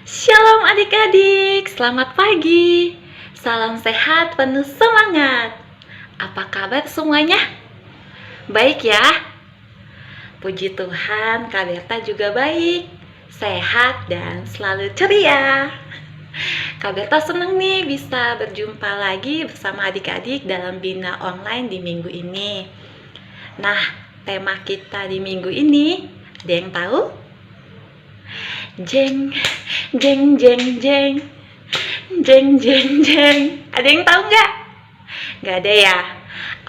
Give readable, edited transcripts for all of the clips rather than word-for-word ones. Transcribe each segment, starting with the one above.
Shalom adik-adik, selamat pagi. Salam sehat penuh semangat. Apa kabar semuanya? Baik ya? Puji Tuhan, Kak Berta juga baik, sehat dan selalu ceria. Kak Berta seneng nih bisa berjumpa lagi bersama adik-adik dalam Bina Online di minggu ini. Nah, tema kita di minggu ini, ada yang tahu? Jeng, jeng, jeng, jeng, jeng, jeng, jeng. Ada yang tahu nggak? Nggak ada ya?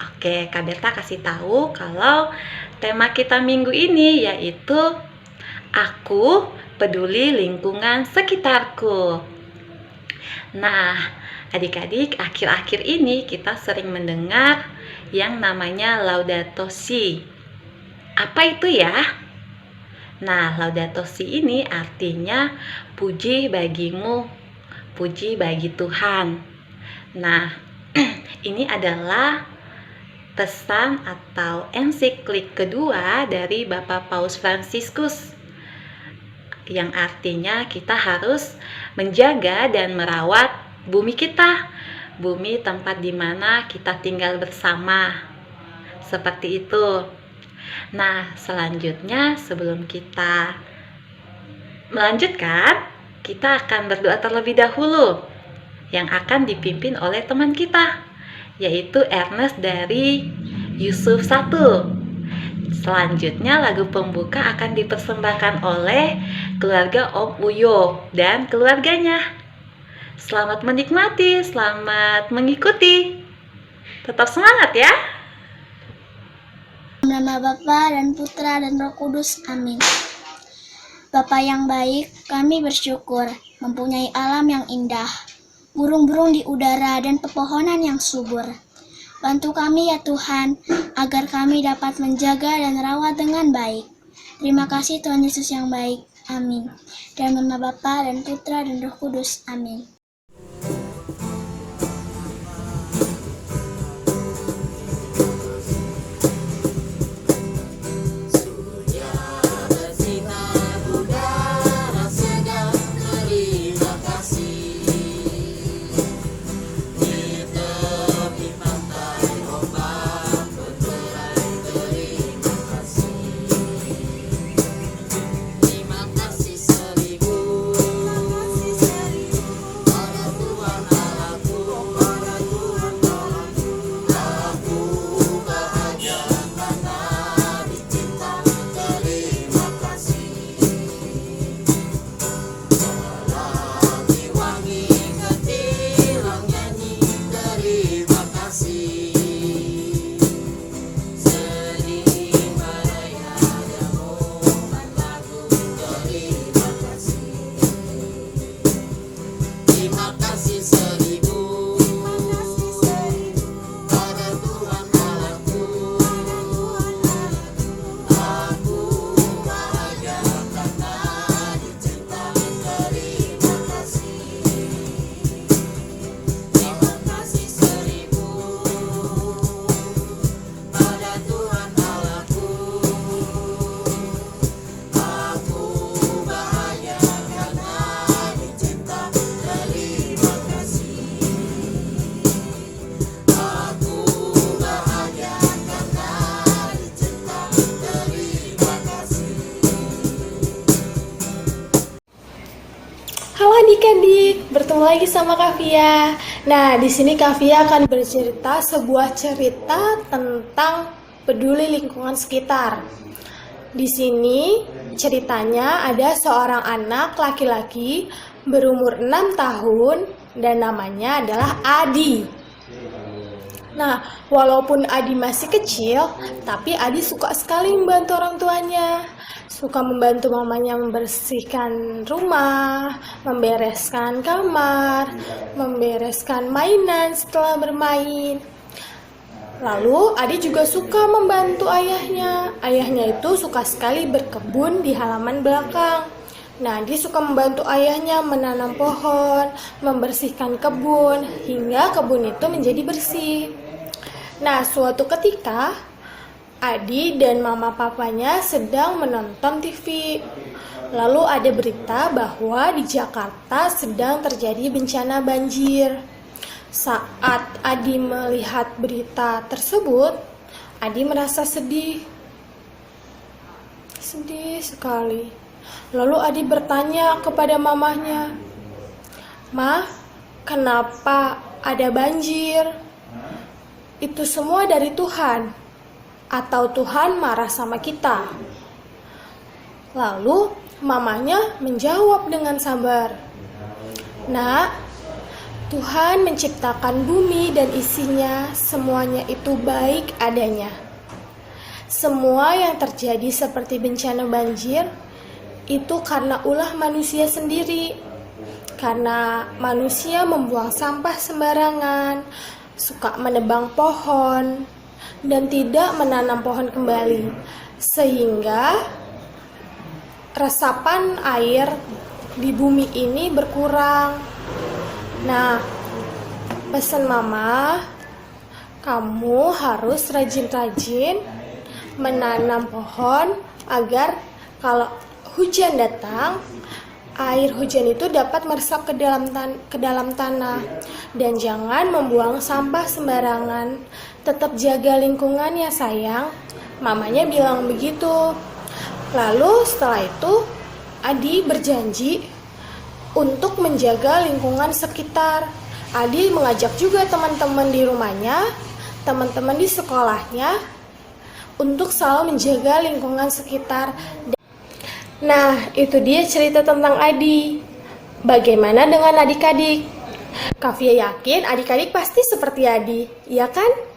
Oke, Kak Berta kasih tahu kalau tema kita minggu ini yaitu Aku Peduli Lingkungan Sekitarku. Nah, adik-adik, akhir-akhir ini kita sering mendengar yang namanya Laudato Si. Apa itu ya? Nah, Laudato Si ini artinya puji bagimu, puji bagi Tuhan. Nah, ini adalah pesan atau ensiklik kedua dari Bapak Paus Fransiskus, yang artinya kita harus menjaga dan merawat bumi kita, bumi tempat di mana kita tinggal bersama. Seperti itu. Nah, selanjutnya sebelum kita melanjutkan, kita akan berdoa terlebih dahulu yang akan dipimpin oleh teman kita, yaitu Ernest dari Yusuf 1. Selanjutnya lagu pembuka akan dipersembahkan oleh keluarga Om Uyo dan keluarganya. Selamat menikmati, selamat mengikuti. Tetap semangat ya. Nama Bapa dan Putra dan Roh Kudus. Amin. Bapa yang baik, kami bersyukur mempunyai alam yang indah, burung-burung di udara dan pepohonan yang subur. Bantu kami ya Tuhan, agar kami dapat menjaga dan rawat dengan baik. Terima kasih Tuhan Yesus yang baik. Amin. Dalam nama Bapa dan Putra dan Roh Kudus. Amin. Halo adik-adik, bertemu lagi sama Kavia. Nah, di sini Kavia akan bercerita sebuah cerita tentang peduli lingkungan sekitar. Di sini ceritanya ada seorang anak laki-laki berumur 6 tahun dan namanya adalah Adi. Nah, walaupun Adi masih kecil, tapi Adi suka sekali membantu orang tuanya. Suka membantu mamanya membersihkan rumah, membereskan kamar, membereskan mainan setelah bermain. Lalu Adi juga suka membantu ayahnya. Ayahnya itu suka sekali berkebun di halaman belakang. Nah, Adi suka membantu ayahnya menanam pohon, membersihkan kebun, hingga kebun itu menjadi bersih. Nah, suatu ketika Adi dan mama papanya sedang menonton TV. Lalu ada berita bahwa di Jakarta sedang terjadi bencana banjir. Saat Adi melihat berita tersebut, Adi merasa sedih. Sedih sekali. Lalu Adi bertanya kepada mamahnya, "Ma, kenapa ada banjir? Itu semua dari Tuhan. Atau Tuhan marah sama kita?" Lalu mamanya menjawab dengan sabar, "Nak, Tuhan menciptakan bumi dan isinya, semuanya itu baik adanya. Semua yang terjadi seperti bencana banjir itu karena ulah manusia sendiri. Karena manusia membuang sampah sembarangan, suka menebang pohon, dan tidak menanam pohon kembali, sehingga resapan air di bumi ini berkurang. Nah, pesan mama, kamu harus rajin-rajin menanam pohon agar kalau hujan datang, air hujan itu dapat meresap ke dalam tanah. Dan jangan membuang sampah sembarangan. Tetap jaga lingkungan ya sayang." Mamanya bilang begitu. Lalu setelah itu Adi berjanji untuk menjaga lingkungan sekitar. Adi mengajak juga teman-teman di rumahnya, teman-teman di sekolahnya untuk selalu menjaga lingkungan sekitar. Nah, itu dia cerita tentang Adi. Bagaimana dengan adik-adik? Kafia yakin adik-adik pasti seperti Adi, iya kan?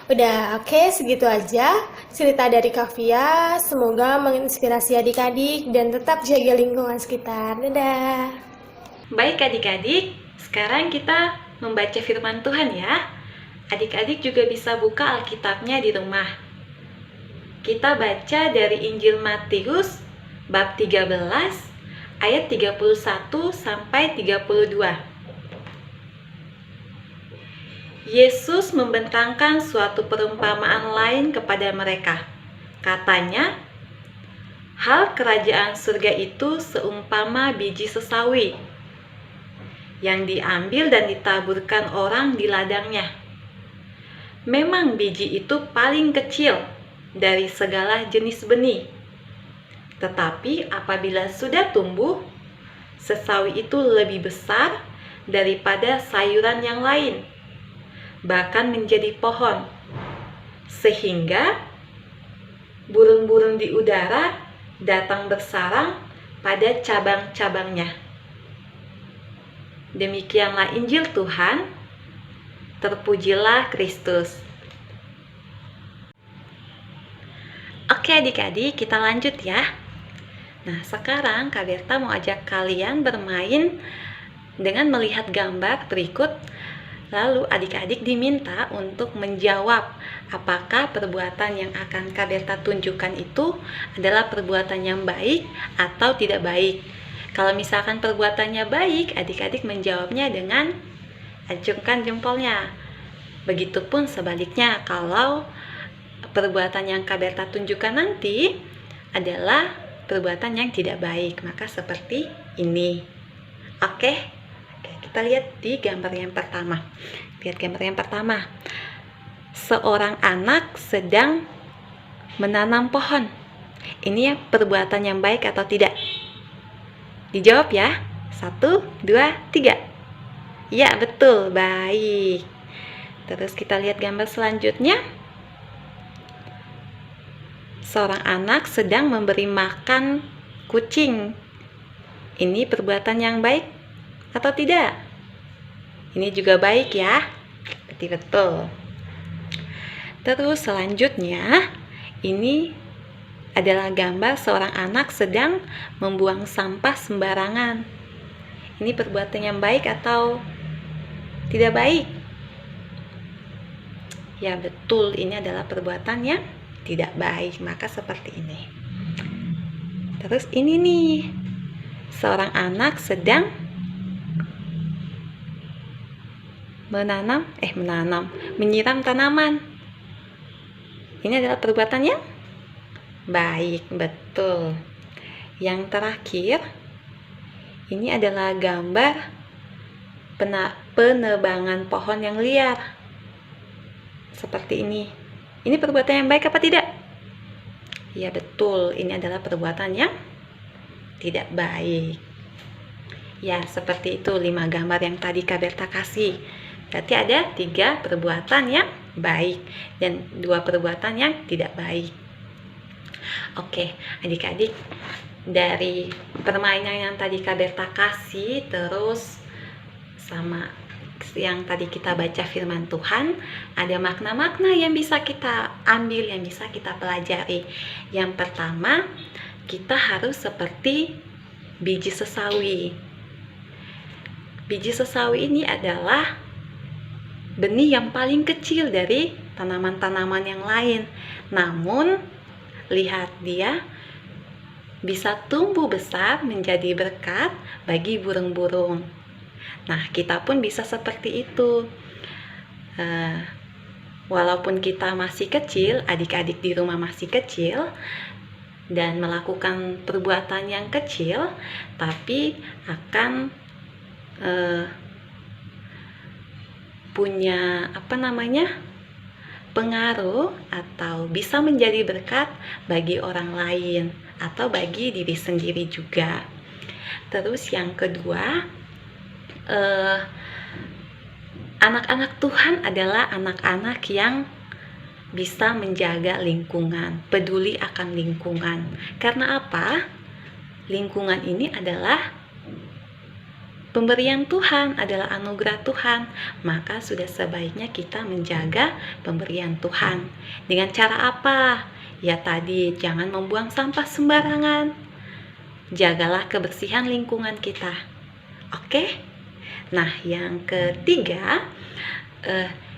Udah, oke, segitu aja cerita dari Kafia. Semoga menginspirasi adik-adik dan tetap jaga lingkungan sekitar. Dadah. Baik adik-adik, sekarang kita membaca firman Tuhan ya. Adik-adik juga bisa buka Alkitabnya di rumah. Kita baca dari Injil Matius bab 13 ayat 31 sampai 32. Yesus membentangkan suatu perumpamaan lain kepada mereka. Katanya, "Hal kerajaan surga itu seumpama biji sesawi yang diambil dan ditaburkan orang di ladangnya. Memang biji itu paling kecil dari segala jenis benih. Tetapi apabila sudah tumbuh, sesawi itu lebih besar daripada sayuran yang lain, bahkan menjadi pohon, sehingga burung-burung di udara datang bersarang pada cabang-cabangnya." Demikianlah Injil Tuhan. Terpujilah Kristus. Oke adik-adik, kita lanjut ya. Nah, sekarang Kak Berta mau ajak kalian bermain dengan melihat gambar berikut. Lalu adik-adik diminta untuk menjawab apakah perbuatan yang akan Kak Berta tunjukkan itu adalah perbuatan yang baik atau tidak baik. Kalau misalkan perbuatannya baik, adik-adik menjawabnya dengan acungkan jempolnya. Begitupun sebaliknya, kalau perbuatan yang Kak Berta tunjukkan nanti adalah perbuatan yang tidak baik, maka seperti ini. Oke? Kita lihat di gambar yang pertama. Lihat gambar yang pertama. Seorang anak sedang menanam pohon. Ini perbuatan yang baik atau tidak? Dijawab ya. 1, 2, 3. Ya, betul, baik. Terus kita lihat gambar selanjutnya. Seorang anak sedang memberi makan kucing. Ini perbuatan yang baik atau tidak? Ini juga baik ya. Betul. Terus selanjutnya, ini adalah gambar seorang anak sedang membuang sampah sembarangan. Ini perbuatan yang baik atau tidak baik? Ya betul, ini adalah perbuatan yang tidak baik, maka seperti ini. Terus ini nih, seorang anak sedang menyiram tanaman. Ini adalah perbuatan yang baik, betul. Yang terakhir, ini adalah gambar penebangan pohon yang liar. Seperti ini. Ini perbuatan yang baik apa tidak? Ya betul, ini adalah perbuatan yang tidak baik. Ya, seperti itu 5 gambar yang tadi Kak Berta kasih. Berarti ada 3 perbuatan yang baik dan 2 perbuatan yang tidak baik. Oke, adik-adik, dari permainan yang tadi Kak Berta kasih, terus sama yang tadi kita baca firman Tuhan, ada makna-makna yang bisa kita ambil, yang bisa kita pelajari. Yang pertama, kita harus seperti biji sesawi. Biji sesawi ini adalah benih yang paling kecil dari tanaman-tanaman yang lain. Namun, lihat dia bisa tumbuh besar menjadi berkat bagi burung-burung. Nah, kita pun bisa seperti itu. Walaupun kita masih kecil, adik-adik di rumah masih kecil, dan melakukan perbuatan yang kecil, tapi akan punya pengaruh atau bisa menjadi berkat bagi orang lain atau bagi diri sendiri juga. Terus yang kedua, anak-anak Tuhan adalah anak-anak yang bisa menjaga lingkungan, peduli akan lingkungan. Karena apa? Lingkungan ini adalah pemberian Tuhan, adalah anugerah Tuhan. Maka sudah sebaiknya kita menjaga pemberian Tuhan. Dengan cara apa? Ya tadi, jangan membuang sampah sembarangan. Jagalah kebersihan lingkungan kita. Oke? Nah, yang ketiga,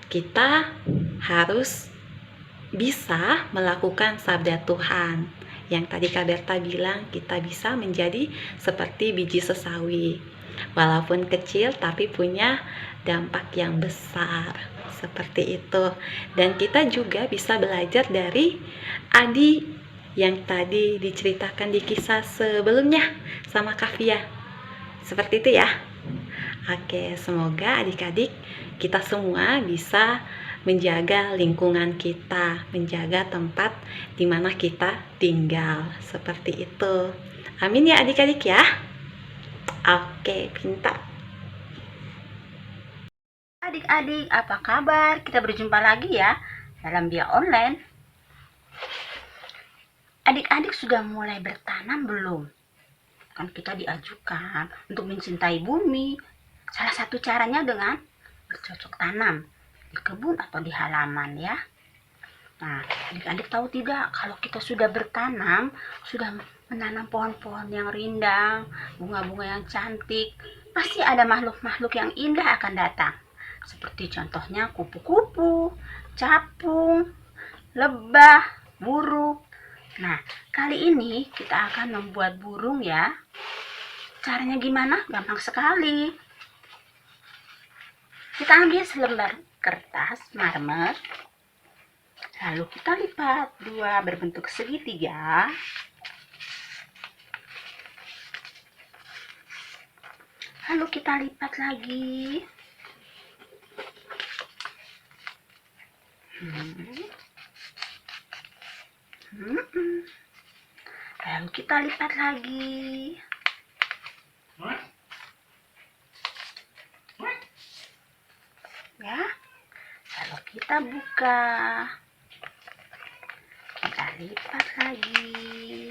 kita harus bisa melakukan sabda Tuhan. Yang tadi Kak Berta bilang, kita bisa menjadi seperti biji sesawi. Walaupun kecil tapi punya dampak yang besar. Seperti itu. Dan kita juga bisa belajar dari Adi yang tadi diceritakan di kisah sebelumnya sama Kavia. Seperti itu ya. Oke, semoga adik-adik kita semua bisa menjaga lingkungan kita, menjaga tempat di mana kita tinggal. Seperti itu. Amin ya adik-adik ya. Oke, pintar. Adik-adik, apa kabar? Kita berjumpa lagi ya dalam Dia Online. Adik-adik sudah mulai bertanam belum? Kan kita diajukan untuk mencintai bumi. Salah satu caranya dengan bercocok tanam di kebun atau di halaman ya. Nah, adik-adik tahu tidak kalau kita sudah bertanam, sudah menanam pohon-pohon yang rindang, bunga-bunga yang cantik, pasti ada makhluk-makhluk yang indah akan datang. Seperti contohnya kupu-kupu, capung, lebah, burung. Nah, kali ini kita akan membuat burung ya. Caranya gimana? Gampang sekali. Kita ambil selembar kertas marmer, lalu kita lipat 2 berbentuk segitiga. Lalu kita lipat lagi. Lalu kita lipat lagi. Ya. Lalu kita buka. Kita lipat lagi.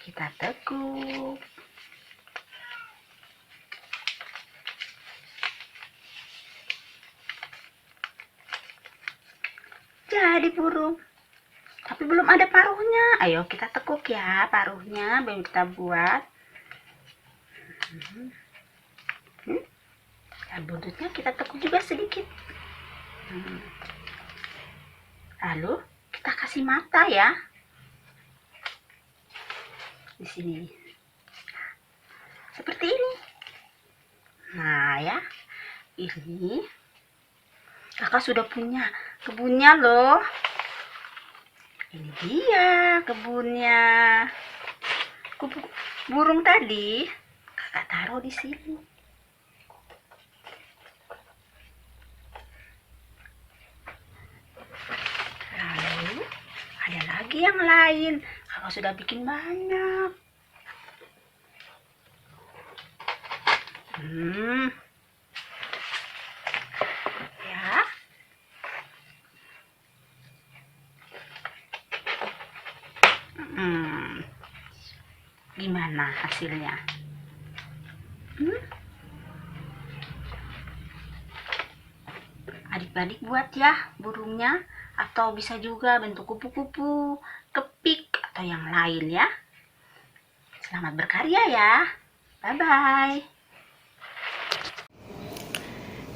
Kita tekuk. Jadi burung. Tapi belum ada paruhnya. Ayo kita tekuk ya paruhnya, baru kita buat. Dan buntutnya kita tekuk juga sedikit. Lalu kita kasih mata ya. Di sini. Seperti ini. Nah ya. Ini kakak sudah punya kebunnya loh. Ini dia kebunnya. Burung tadi kakak taruh di sini. Lalu ada lagi yang lain. Kakak sudah bikin banyak. Ya. Gimana hasilnya? Adik-adik buat ya burungnya, atau bisa juga bentuk kupu-kupu, kepik, atau yang lain ya. Selamat berkarya ya. Bye-bye.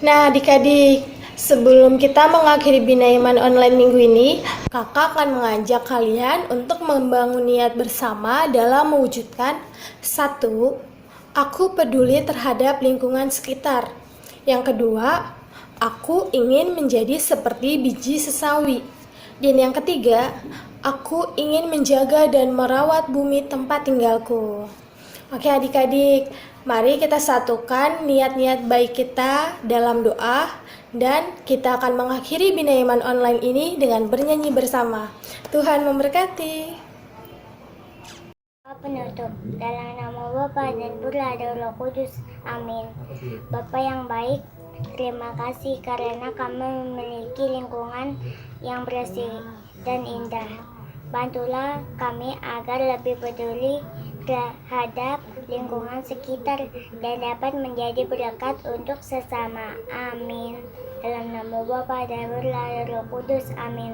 Nah, adik-adik, sebelum kita mengakhiri Bina Iman online minggu ini, kakak akan mengajak kalian untuk membangun niat bersama dalam mewujudkan 1. Aku peduli terhadap lingkungan sekitar. Yang kedua, aku ingin menjadi seperti biji sesawi. Dan yang ketiga, aku ingin menjaga dan merawat bumi tempat tinggalku. Oke adik-adik, mari kita satukan niat-niat baik kita dalam doa dan kita akan mengakhiri Bina Iman online ini dengan bernyanyi bersama. Tuhan memberkati. Penutup, dalam nama Bapa dan Putra dan Roh Kudus, amin. Bapa yang baik, terima kasih karena kami memiliki lingkungan yang bersih dan indah. Bantulah kami agar lebih peduli terhadap lingkungan sekitar dan dapat menjadi berkat untuk sesama. Amin. Dalam nama Bapa dan Putra dan Roh Kudus, amin.